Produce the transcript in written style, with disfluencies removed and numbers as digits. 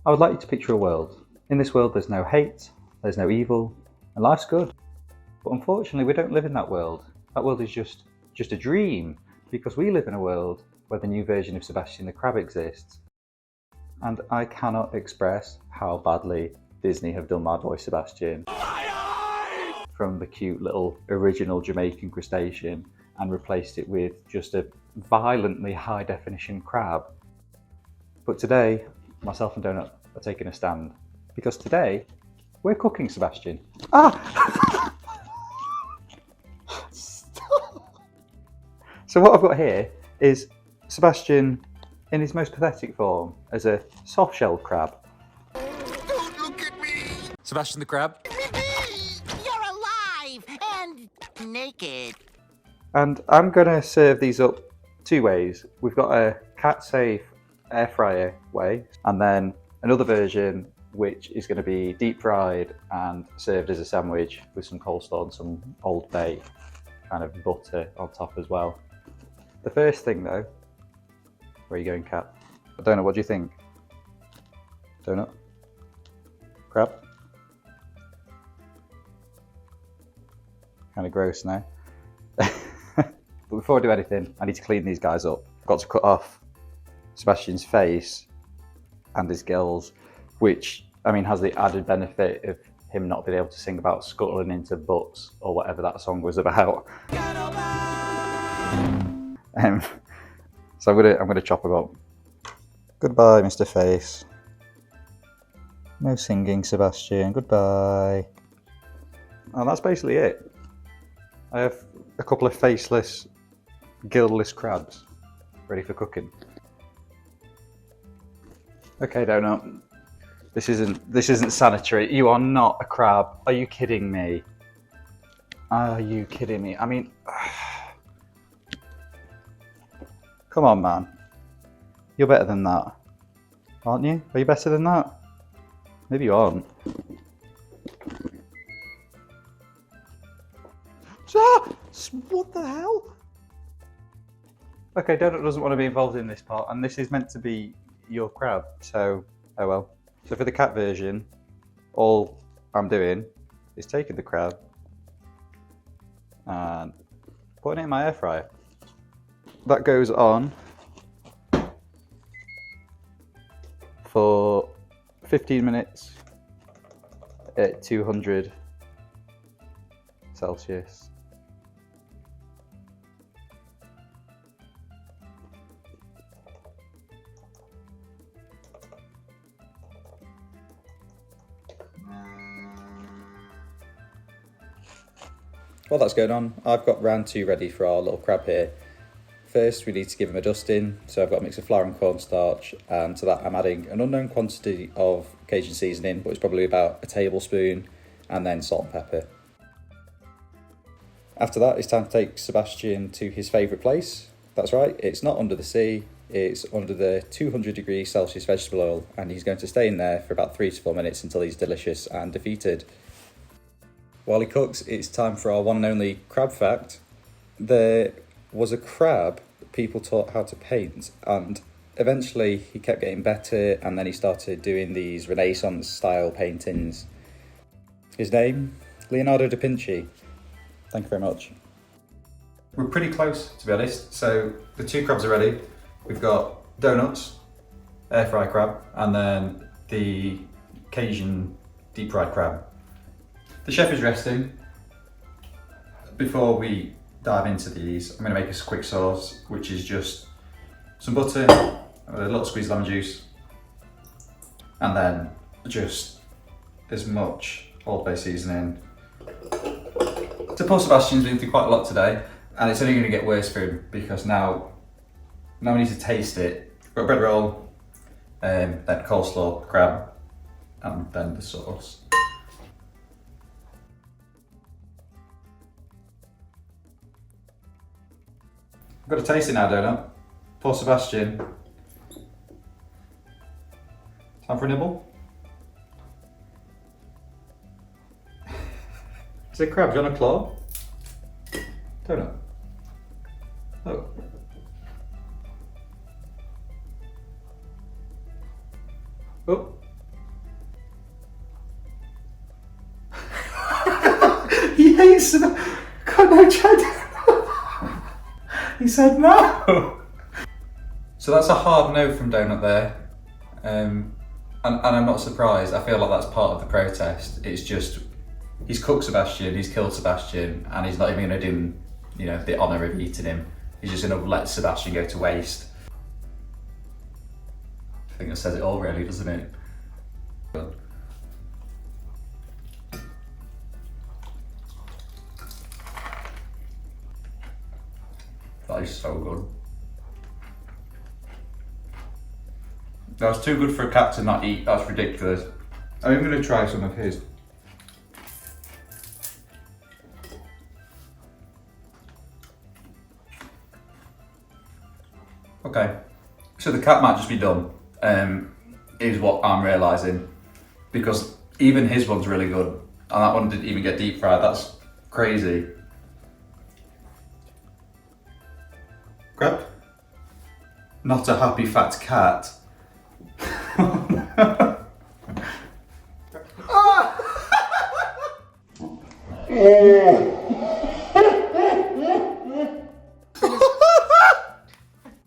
I would like you to picture a world. In this world there's no hate, there's no evil, and life's good. But unfortunately we don't live in that world. That world is just a dream, because we live in a world where the new version of Sebastian the Crab exists. And I cannot express how badly Disney have done my boy Sebastian. From the cute little original Jamaican crustacean and replaced it with just a violently high definition crab. But today, myself and Donut are taking a stand, because today we're cooking Sebastian. Ah! Stop. So what I've got here is Sebastian in his most pathetic form as a soft-shelled crab. Don't look at me! Sebastian the Crab. You're alive and naked. And I'm going to serve these up two ways. We've got a cat-safe air fryer way, and then another version which is going to be deep fried and served as a sandwich with some coleslaw and some Old Bay kind of butter on top as well. The first thing though, where are you going, cat? I don't know, what do you think? Donut? Crab? Kind of gross now. But before I do anything, I need to clean these guys up. I've got to cut off Sebastian's face and his gills, which, I mean, has the added benefit of him not being able to sing about scuttling into butts or whatever that song was about. So I'm gonna chop him up. Goodbye, Mr. Face. No singing, Sebastian. Goodbye. And that's basically it. I have a couple of faceless, gillless crabs ready for cooking. Okay, Donut. This isn't sanitary. You are not a crab. Are you kidding me? Are you kidding me? I mean, come on, man. You're better than that, aren't you? Are you better than that? Maybe you aren't. What the hell? Okay, Donut doesn't want to be involved in this part, and this is meant to be your crab, so oh well. So for the cat version, all I'm doing is taking the crab and putting it in my air fryer. That goes on for 15 minutes at 200 Celsius. While that's going on, I've got round 2 ready for our little crab here. First, we need to give him a dusting, so I've got a mix of flour and cornstarch, and to that I'm adding an unknown quantity of Cajun seasoning, but it's probably about a tablespoon, and then salt and pepper. After that, it's time to take Sebastian to his favourite place. That's right, it's not under the sea, it's under the 200°C vegetable oil, and he's going to stay in there for about 3 to 4 minutes until he's delicious and defeated. While he cooks, it's time for our one and only crab fact. There was a crab that people taught how to paint, and eventually he kept getting better, and then he started doing these Renaissance style paintings. His name? Leonardo da Vinci. Thank you very much. We're pretty close, to be honest. So the 2 crabs are ready. We've got donuts, air fry crab, and then the Cajun deep fried crab. The chef is resting. Before we dive into these, I'm going to make a quick sauce, which is just some butter, a little squeeze of lemon juice, and then just as much Old Bay seasoning. So poor Sebastian's been through quite a lot today, and it's only going to get worse for him, because now we need to taste it. We've got a bread roll, then coleslaw, crab, and then the sauce. I've got to taste it now, Donut. Poor Sebastian. Time for a nibble? Is it crab? Do you want a claw? Donut. Oh. Oh, God, no, Chad. He said no. So that's a hard no from Donut there. And I'm not surprised. I feel like that's part of the protest. It's just, he's cooked Sebastian, he's killed Sebastian, and he's not even going to do him, you know, the honour of eating him. He's just going to let Sebastian go to waste. I think that says it all really, doesn't it? That is so good. That's too good for a cat to not eat, that's ridiculous. I'm going to try some of his. Okay, so the cat might just be dumb, is what I'm realising, because even his one's really good, and that one didn't even get deep fried. That's crazy. Grab. Not a happy fat cat. Oh!